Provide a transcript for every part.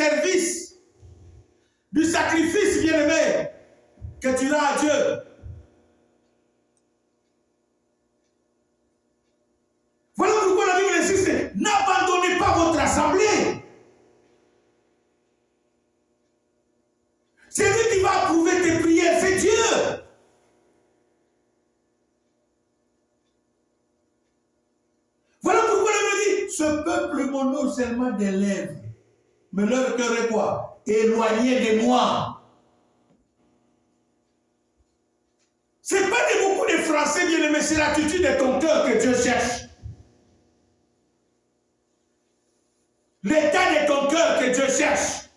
service, du sacrifice, bien-aimé, que tu rends à Dieu. Voilà pourquoi la Bible insiste, n'abandonnez pas votre assemblée. C'est lui qui va approuver tes prières, c'est Dieu. Voilà pourquoi la Bible dit, ce peuple m'honore seulement des lèvres, mais leur cœur est quoi? Éloigné de moi. Ce n'est pas de beaucoup de Français, bien-aimés, c'est l'attitude de ton cœur que Dieu cherche. L'état de ton cœur que Dieu cherche.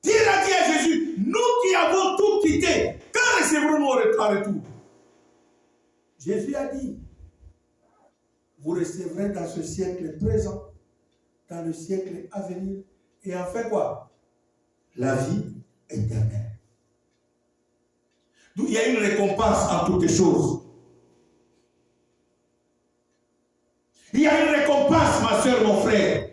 Dieu a dit à Jésus, nous qui avons tout quitté, quand recevrons-nous en retour? Jésus a dit, vous recevrez dans ce siècle présent, dans le siècle à venir, et en fait quoi? La vie éternelle. Donc il y a une récompense en toutes choses. Il y a une récompense, ma soeur, mon frère.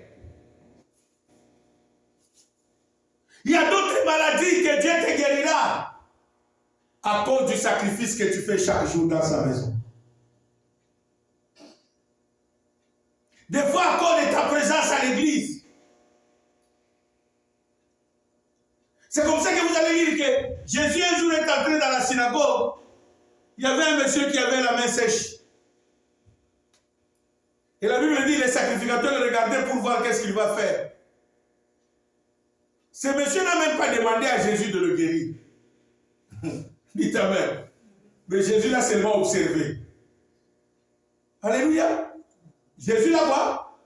Il y a d'autres maladies que Dieu te guérira à cause du sacrifice que tu fais chaque jour dans sa maison. Des fois, à cause de ta présence à l'église. C'est comme ça que vous allez lire que Jésus un jour est entré dans la synagogue. Il y avait un monsieur qui avait la main sèche. Et la Bible dit, les sacrificateurs le regardaient pour voir qu'est-ce qu'il va faire. Ce monsieur n'a même pas demandé à Jésus de le guérir. Dites amen. Mais Jésus l'a seulement observé. Alléluia. Jésus là quoi?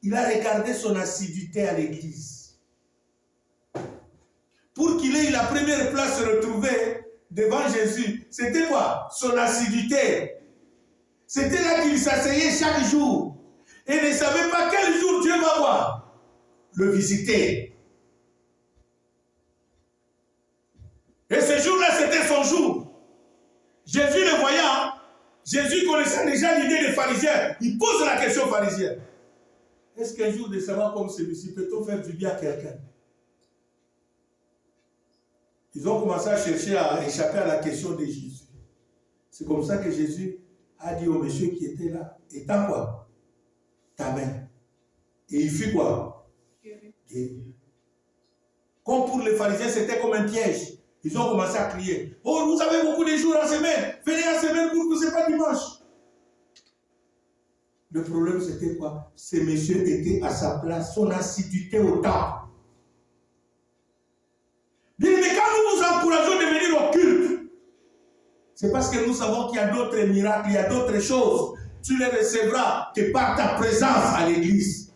Il a regardé son assiduité à l'église. Pour qu'il ait la première place retrouvée devant Jésus, c'était quoi? Son assiduité. C'était là qu'il s'asseyait chaque jour. Et ne savait pas quel jour Dieu va voir. Le visiter. Et ce jour-là, c'était son jour. Jésus le voyant, Jésus connaissant déjà l'idée des pharisiens, il pose la question aux pharisiens. Est-ce qu'un jour de savoir comme celui-ci peut-on faire du bien à quelqu'un? Ils ont commencé à chercher à échapper à la question de Jésus. C'est comme ça que Jésus a dit au monsieur qui était là, étends quoi? Ta main. Et il fit quoi? Guérir. Comme pour les pharisiens, c'était comme un piège. Ils ont commencé à crier. Oh, vous avez beaucoup de jours en semaine. Venez en semaine pour que ce n'est pas dimanche. Le problème, c'était quoi? Ce monsieur était à sa place, son assiduité au temple. Bien, mais quand nous nous encourageons de venir au culte, c'est parce que nous savons qu'il y a d'autres miracles, il y a d'autres choses. Tu les recevras que par ta présence à l'église.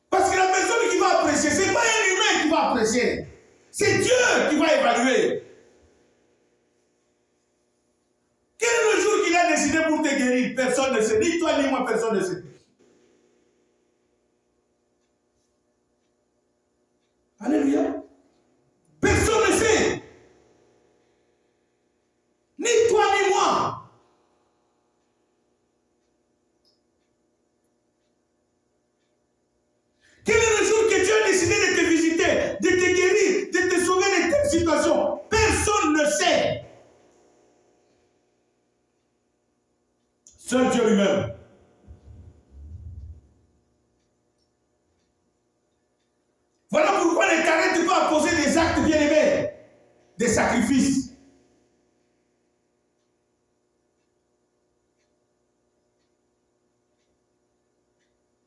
Parce que la personne qui va apprécier, ce n'est pas un humain qui va apprécier. C'est Dieu qui va évaluer. Quel est le jour qu'il a décidé pour te guérir? Personne ne sait. Ni toi, ni moi, personne ne sait. Alléluia. Personne ne sait. Ni toi, ni moi. Quel est le jour que Dieu a décidé de te visiter, de te guérir, de te sauver de telle situation? Personne ne sait. Seul Dieu lui-même. Voilà pourquoi ne t'arrête pas à poser des actes bien-aimés, des sacrifices.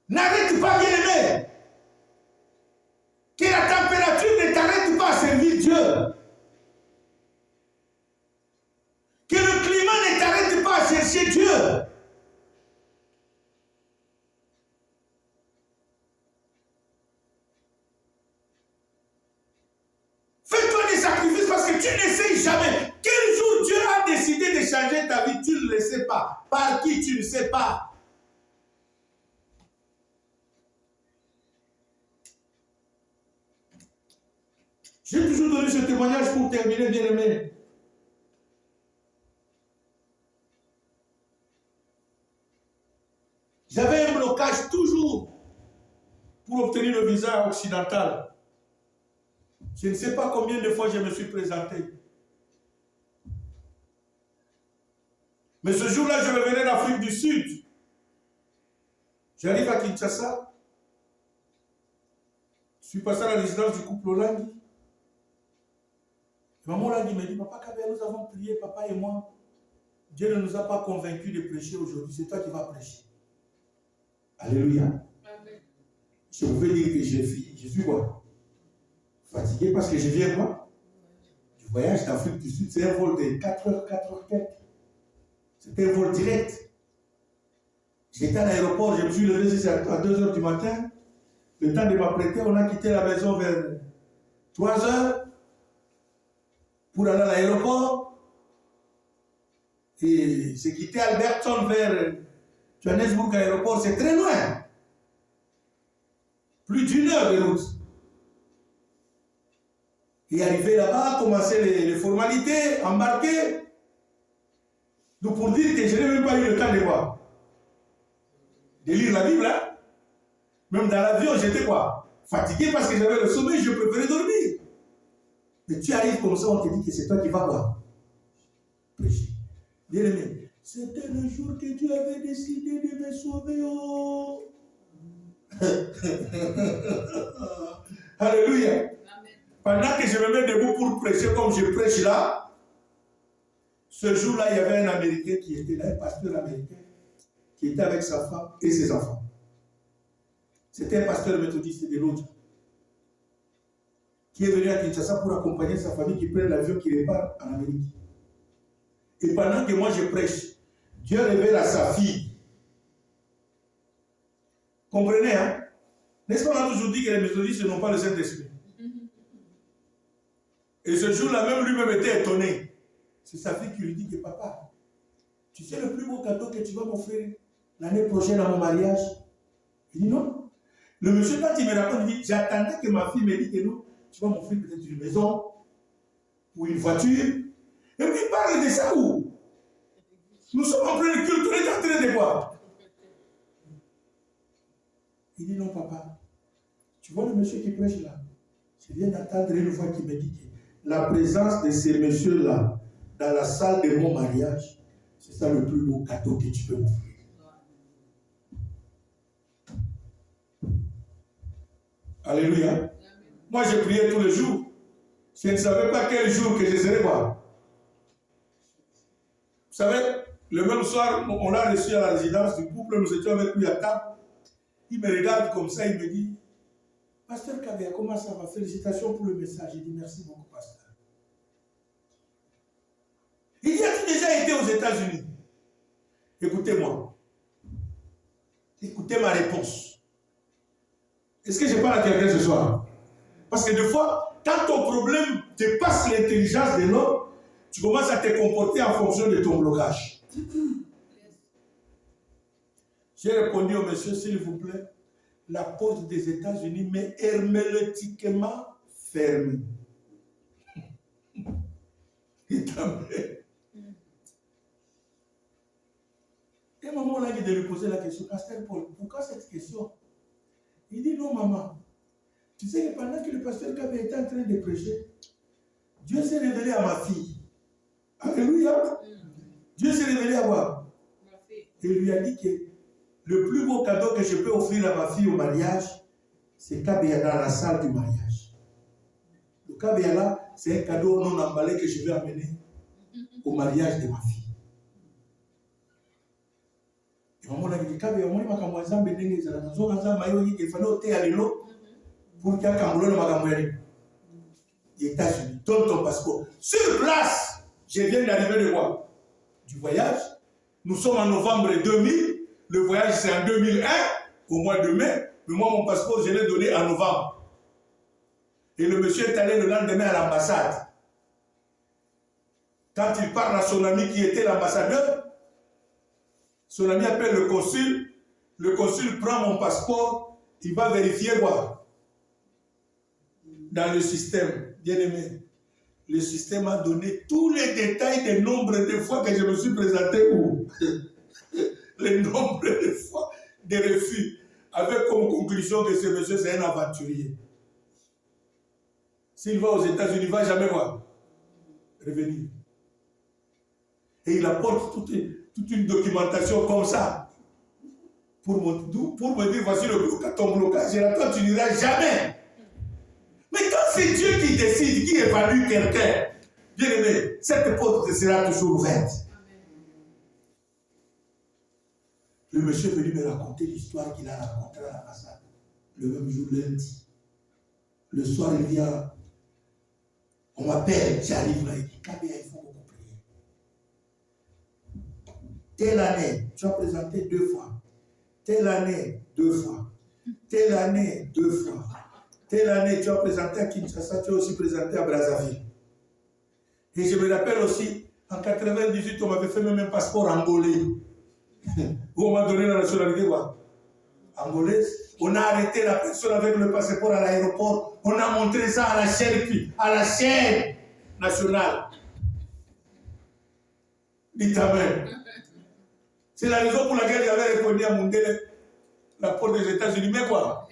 N'arrête pas bien-aimé. Que la température ne t'arrête pas à servir Dieu. Que le climat ne t'arrête pas à chercher Dieu. Fais-toi des sacrifices parce que tu ne sais jamais. Quel jour Dieu a décidé de changer ta vie, tu ne le sais pas. Par qui, tu ne sais pas. J'ai toujours donné ce témoignage pour terminer, bien aimé. pour obtenir le visa occidental. Je ne sais pas combien de fois je me suis présenté. Mais ce jour-là, je revenais d'Afrique du Sud. J'arrive à Kinshasa. Je suis passé à la résidence du couple Olangi. Maman Olangi me dit, Papa Kabea, nous avons prié, papa et moi. Dieu ne nous a pas convaincus de prêcher aujourd'hui. C'est toi qui vas prêcher. Alléluia. Amen. Je pouvais dire que je suis quoi? Fatigué parce que je viens moi. Du voyage d'Afrique du Sud, c'est un vol de 4 heures quelques. C'était un vol direct. J'étais à l'aéroport, je me suis levé à 2 heures du matin. Le temps de m'apprêter, on a quitté la maison vers 3 heures pour aller à l'aéroport. Et c'est quitté Alberton vers Johannesburg aéroport, c'est très loin. Plus d'1 heure de route. Et arrivé là-bas, commencer les formalités, embarquer. Donc pour dire que je n'ai même pas eu le temps de voir. De lire la Bible, hein? Même dans l'avion, j'étais quoi? Fatigué parce que j'avais le sommeil, je préférais dormir. Mais tu arrives comme ça, on te dit que c'est toi qui vas voir. Prêcher. Bien aimé, c'était le jour que Dieu avait décidé de me sauver. Oh. Alléluia. Amen. Pendant que je me mets debout pour prêcher comme je prêche là, ce jour-là, il y avait un Américain qui était là, un pasteur américain, qui était avec sa femme et ses enfants. C'était un pasteur méthodiste de l'autre, qui est venu à Kinshasa pour accompagner sa famille qui prenne l'avion qui repart en Amérique. Et pendant que moi je prêche, Dieu révèle à sa fille. Comprenez, hein? N'est-ce pas, on a toujours dit que les méthodistes n'ont pas le Saint-Esprit. Et ce jour-là, même lui-même était étonné. C'est sa fille qui lui dit que papa, tu sais le plus beau cadeau que tu vas m'offrir l'année prochaine à mon mariage? Il dit non. Le monsieur, quand il me raconte, il dit, j'attendais que ma fille me dise que non, tu vas m'offrir peut-être une maison ou une voiture. Et puis il parle de ça où? Nous sommes en plein culte, on est en train de voir. Il dit non papa, tu vois le monsieur qui prêche là? Je viens d'attendre une fois qu'il me dit que la présence de ces messieurs-là dans la salle de mon mariage, c'est ça le plus beau cadeau que tu peux m'offrir. Alléluia. Amen. Moi, je priais tous les jours. Je ne savais pas quel jour que je serais quoi. Vous savez, le même soir, on l'a reçu à la résidence du couple, nous étions avec lui à table. Il me regarde comme ça, il me dit, Pasteur Kabea, comment ça va? Félicitations pour le message. Il dit, merci beaucoup, pasteur. Il dit, as-tu déjà été aux États-Unis? Écoutez-moi. Écoutez ma réponse. Est-ce que je parle à quelqu'un ce soir? Parce que des fois, quand ton problème dépasse l'intelligence de l'homme, tu commences à te comporter en fonction de ton blocage. J'ai répondu au monsieur, s'il vous plaît, la porte des États-Unis m'est hermétiquement fermée. Et maman l'a dit de lui poser la question, Pasteur Paul, pourquoi cette question? Il dit non maman, tu sais que pendant que le pasteur Kabea était en train de prêcher, Dieu s'est révélé à ma fille. Alléluia. Dieu s'est révélé à moi. Et il lui a dit que le plus beau cadeau que je peux offrir à ma fille au mariage, c'est Kabea dans la salle du mariage. Le Kabea là, c'est un cadeau non emballé que je vais amener au mariage de ma fille. Et maman l'a dit, Kabea, moi, je vais m'amener pour qu'il y ait un des États-Unis. Donne ton passeport. Sur place, je viens d'arriver de quoi? Du voyage. Nous sommes en novembre 2000. Le voyage, c'est en 2001, au mois de mai. Mais moi, mon passeport, je l'ai donné en novembre. Et le monsieur est allé le lendemain à l'ambassade. Quand il parle à son ami qui était l'ambassadeur, son ami appelle le consul. Le consul prend mon passeport. Il va vérifier quoi? Dans le système, bien aimé. Le système a donné tous les détails des nombres de fois que je me suis présenté où? Le nombre de fois de refus. avec comme conclusion que ce monsieur c'est un aventurier. S'il va aux États-Unis, il ne va jamais voir. Revenir. Et il apporte toute une documentation comme ça. Pour me dire, voici ton blocage. Et là, toi, tu n'iras jamais. Mais quand c'est Dieu qui décide, qui évalue quelqu'un, bien aimé, cette porte sera toujours ouverte. Le monsieur est venu me raconter l'histoire qu'il a racontée à l'ambassade. Le même jour, lundi. Le soir, il vient. On m'appelle, j'arrive là, il dit, Kabea, il faut beaucoup prier. Telle année, tu as présenté 2 fois. Telle année, 2 fois. Telle année, 2 fois. Telle année, tu as présenté à Kinshasa, tu as aussi présenté à Brazzaville. Et je me rappelle aussi, en 98, on m'avait fait même un passeport angolais. Où on m'a donné la nationalité, quoi. Angolaise. On a arrêté la personne avec le passeport à l'aéroport. On a montré ça à la chaîne nationale. Dites amen. C'est la raison pour laquelle j'avais répondu à Mundele, la porte des États-Unis. Mais quoi?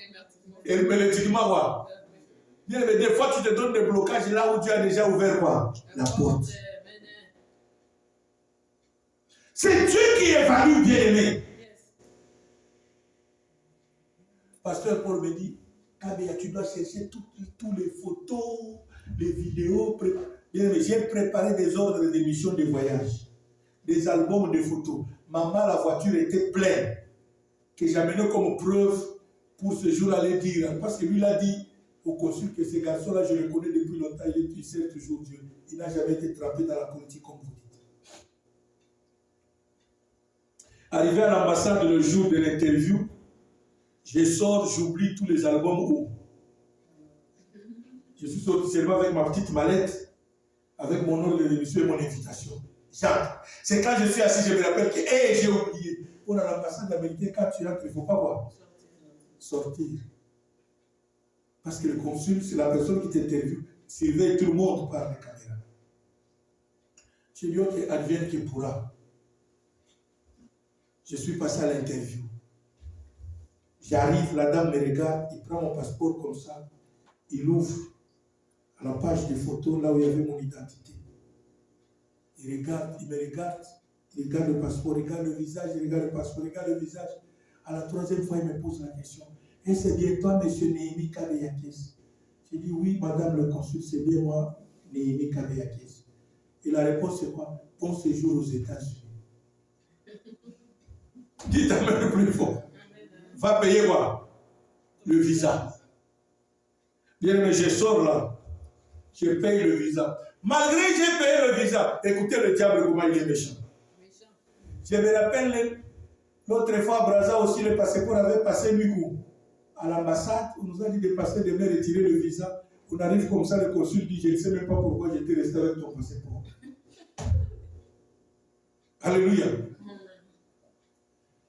Hermétiquement, quoi? Bien, mais des fois, tu te donnes des blocages là où tu as déjà ouvert, quoi? La porte. C'est Dieu qui évalue, bien aimé. Pasteur Paul me dit, Kabea, tu dois chercher toutes les photos, les vidéos. J'ai préparé des ordres d'émission de voyage, des albums de photos. Maman, la voiture était pleine, que j'amenais comme preuve pour ce jour aller dire. Parce que lui, il a dit au consul que ce garçon-là, je le connais depuis longtemps, il sert toujours Dieu. Il n'a jamais été trempé dans la politique, comme vous dites. Arrivé à l'ambassade le jour de l'interview, je sors, j'oublie tous les albums où. Je suis sorti seulement avec ma petite mallette, avec mon ordre d'émission et mon invitation. J'entre. C'est quand je suis assis, je me rappelle que j'ai oublié. Pour l'ambassade américaine, quand tu entres, il ne faut pas voir. Sortir. Parce que le consul, c'est la personne qui t'interviewe, surveille tout le monde par les caméras. Je dis, ok, advienne qui pourra. Je suis passé à l'interview. J'arrive, la dame me regarde, il prend mon passeport comme ça, il ouvre à la page des photos, là où il y avait mon identité. Il regarde, il me regarde, il regarde le passeport, il regarde le visage, il regarde le passeport, il regarde le visage. À la 3e fois, il me pose la question. Et c'est bien toi, monsieur Néhémie Kabeyakis? J'ai dit, oui, madame le consul, c'est bien moi, Néhémie Kabeyakis. Et la réponse, c'est quoi? Bon séjour aux États-Unis. Dites à même le plus fort. Va payer quoi? Le visa. Bien, mais je sors là. Je paye le visa. Malgré que j'ai payé le visa, écoutez le diable comment il est méchant. Je me rappelle, l'autre fois à Brazza aussi, le passeport avait passé Mikou. À l'ambassade, on nous a dit de passer de me retirer le visa. On arrive comme ça, le consul dit, je ne sais même pas pourquoi j'étais resté avec ton passeport. Alléluia.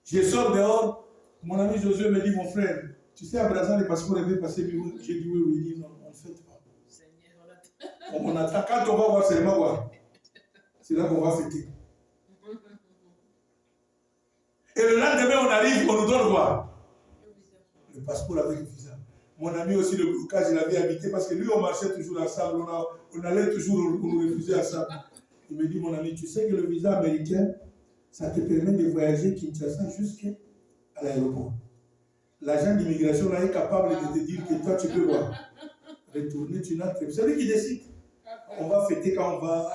Je sors dehors, mon ami Josué me dit, mon frère, tu sais, à Brazza, le passeport avait passé Mikou. J'ai dit oui, il dit non, on ne fait pas. On attend, quand on va voir seulement voir. C'est là qu'on va fêter. Et le lendemain, on arrive, on nous donne quoi? Le passeport avec le visa. Mon ami aussi, le blocage, il avait habité parce que lui, on marchait toujours ensemble, on allait toujours nous refuser ensemble. Il me dit, mon ami, tu sais que le visa américain, ça te permet de voyager Kinshasa jusqu'à l'aéroport. L'agent d'immigration là est capable de te dire que toi, tu peux voir. Retourner, tu n'entres. C'est lui qui décide. On va fêter quand on va.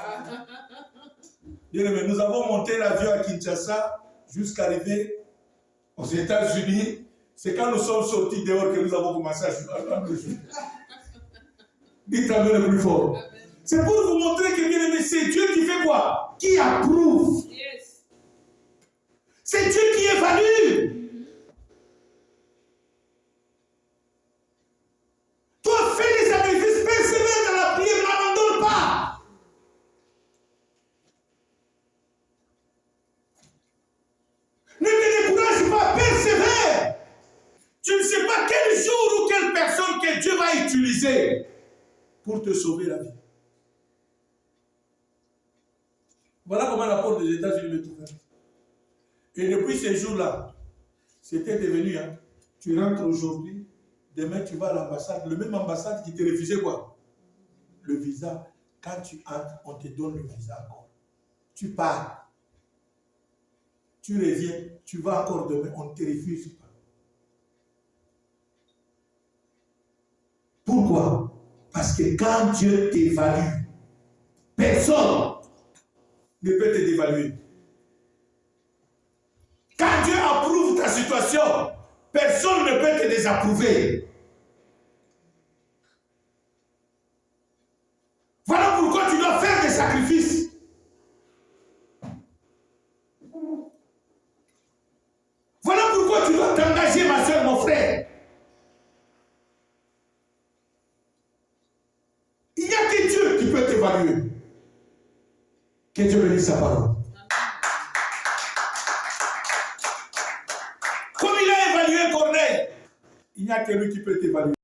Mais nous avons monté l'avion à Kinshasa jusqu'à arriver aux États-Unis. C'est quand nous sommes sortis dehors que nous avons commencé à jouer. Dites amen le plus fort. C'est pour vous montrer que bien aimé, c'est Dieu qui fait quoi? Qui approuve. C'est Dieu qui évalue. Toi, fais des sacrifices, persévère dans la prière, n'abandonne pas. Ne te décourage pas, persévère. Tu ne sais pas quel jour ou quelle personne que Dieu va utiliser pour te sauver la vie. Voilà comment la porte des États-Unis m'est ouverte. Et depuis ces jours-là, c'était devenu, Tu rentres aujourd'hui, demain tu vas à l'ambassade, le même ambassade qui te refusait quoi? Le visa. Quand tu entres, on te donne le visa encore. Tu pars. Tu reviens, tu vas encore demain, on ne te refuse pas. Pourquoi? Parce que quand Dieu t'évalue, personne ne peut te dévaluer. Quand Dieu approuve ta situation, personne ne peut te désapprouver. Voilà pourquoi tu dois faire des sacrifices. Voilà pourquoi tu dois t'engager, ma soeur, mon frère. Il n'y a que Dieu qui peut t'évaluer. Que Dieu bénisse sa parole. Comme il a évalué Corneille, il n'y a que lui qui peut t'évaluer.